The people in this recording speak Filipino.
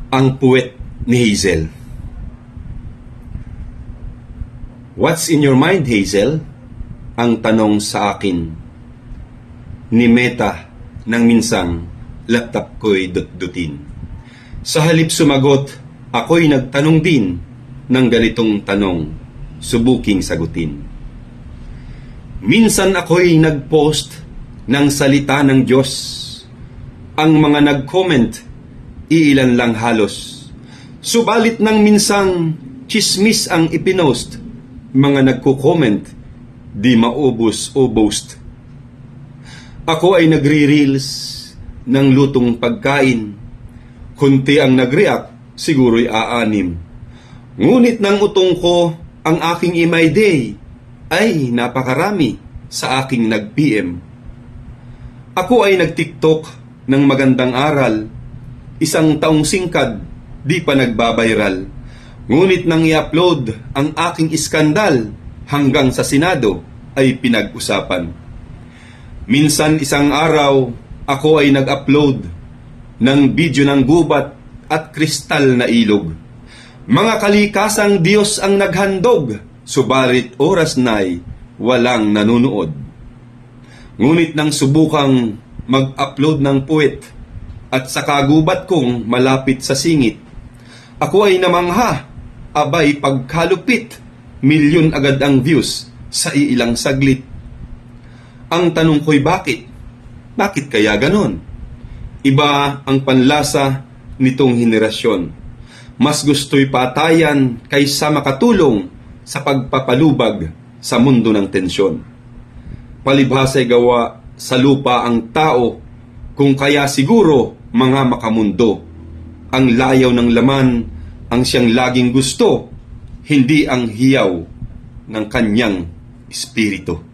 Ang puwet ni Hazel. What's in your mind, Hazel? Ang tanong sa akin ni Meta nang minsang laptop ko'y dut-dutin. Sa halip sumagot, ako'y nagtanong din ng ganitong tanong, subuking sagutin. Minsan ako'y nag-post ng salita ng Diyos. Ang mga nag-comment, iilan lang halos. Subalit nang minsang chismis ang ipinost, mga nagko-comment, di maubos o boast. Ako ay nagre-reels ng lutong pagkain. Kunti ang nag-react, siguro'y aanim. Ngunit nang utong ko ang aking imay day, ay napakarami sa aking nag-PM. Ako ay nag-TikTok ng magandang aral. Isang taong singkad, di pa nagbabiral. Ngunit nang i-upload ang aking iskandal hanggang sa Senado ay pinag-usapan. Minsan isang araw, ako ay nag-upload ng video ng gubat at kristal na ilog. Mga kalikasang Diyos ang naghandog, subalit oras na'y walang nanunood. Ngunit nang subukang mag-upload ng puwet at sa kagubat kong malapit sa singit, ako ay namangha, abay pagkalupit, milyon agad ang views sa iilang saglit. Ang tanong ko'y bakit? Bakit kaya ganon? Iba ang panlasa nitong henerasyon. Mas gusto'y patayan kaysa makatulong sa pagpapalubag sa mundo ng tensyon. Palibhasa'y gawa sa lupa ang tao, kung kaya siguro mga makamundo. Ang layaw ng laman ang siyang laging gusto, hindi ang hiyaw ng kanyang espiritu.